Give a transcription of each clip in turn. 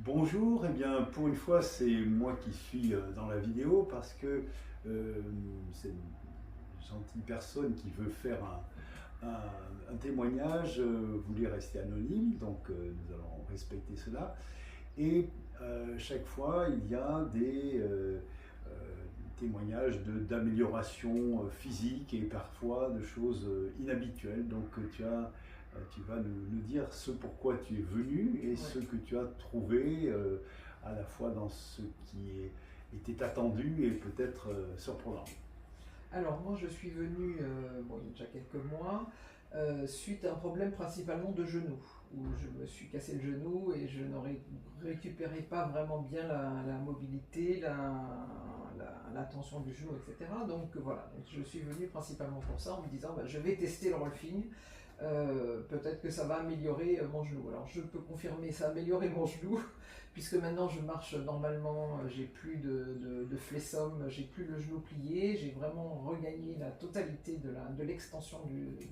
Bonjour, eh bien pour une fois c'est moi qui suis dans la vidéo parce que c'est une gentille personne qui veut faire un témoignage, voulait rester anonyme, donc nous allons respecter cela. Et chaque fois il y a euh, témoignages d'amélioration physique et parfois de choses inhabituelles. Donc tu vas nous dire ce pourquoi tu es venu et ce Ouais. que tu as trouvé à la fois dans ce qui était attendu et peut-être surprenant. Alors moi je suis venue, bon, il y a déjà quelques mois, suite à un problème principalement de genou, où je me suis cassé le genou et je ne récupérais pas vraiment bien la mobilité, la tension du genou, etc. Donc voilà, donc je suis venue principalement pour ça en me disant bah, je vais tester le rolfing. Peut-être que ça va améliorer mon genou. Alors je peux confirmer, ça a amélioré mon genou, puisque maintenant je marche normalement, j'ai plus de flessum, j'ai plus le genou plié, j'ai vraiment regagné la totalité de l'extension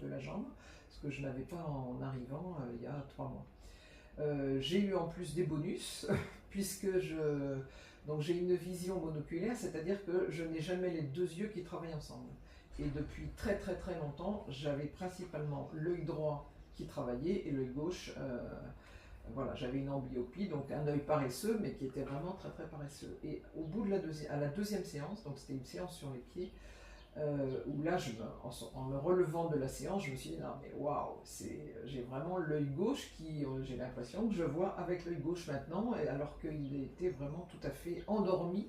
de la jambe, ce que je n'avais pas en arrivant il y a 3 mois. J'ai eu en plus des bonus, puisque donc j'ai une vision monoculaire, c'est-à-dire que je n'ai jamais les deux yeux qui travaillent ensemble. Et depuis très très très longtemps, j'avais principalement l'œil droit qui travaillait et l'œil gauche, voilà, j'avais une amblyopie, donc un œil paresseux, mais qui était vraiment très très paresseux. Et au bout de à la deuxième séance, donc c'était une séance sur les pieds, où là, en me relevant de la séance, je me suis dit, non mais waouh, j'ai vraiment l'œil gauche qui, j'ai l'impression que je vois avec l'œil gauche maintenant, alors qu'il était vraiment tout à fait endormi,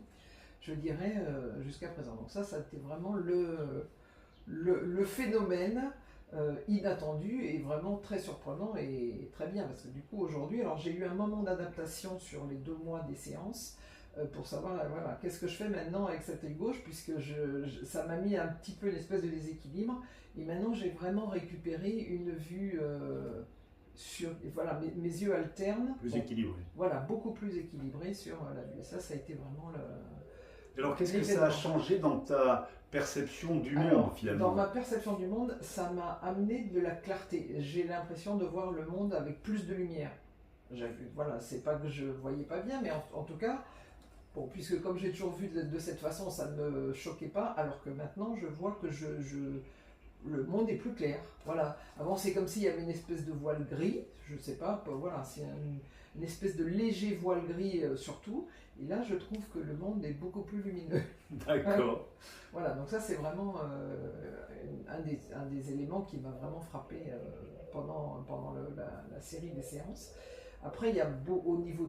je dirais, jusqu'à présent. Donc ça a été vraiment le phénomène inattendu et vraiment très surprenant et très bien, parce que du coup aujourd'hui, alors j'ai eu un moment d'adaptation sur les 2 mois des séances, pour savoir voilà, qu'est-ce que je fais maintenant avec cet œil gauche, puisque ça m'a mis un petit peu une espèce de déséquilibre, et maintenant j'ai vraiment récupéré une vue sur, voilà, mes yeux alternent, Plus bon, équilibré. voilà, beaucoup plus équilibré sur la vue. Et ça a été vraiment Alors qu'est-ce que ça a l'événement. changé dans ta perception du monde Alors, dans finalement? ma perception du monde, ça m'a amené de la clarté. J'ai l'impression de voir le monde avec plus de lumière. Voilà, c'est pas que je voyais pas bien, mais en tout cas, bon, puisque comme j'ai toujours vu de cette façon, ça ne me choquait pas, alors que maintenant je vois que le monde est plus clair. Voilà. Avant, c'est comme s'il y avait une espèce de voile gris, je sais pas, voilà, c'est une espèce de léger voile gris sur tout. Et là, je trouve que le monde est beaucoup plus lumineux. D'accord. Voilà, donc ça, c'est vraiment un des éléments qui m'a vraiment frappé pendant la série des séances. Après, il y a au niveau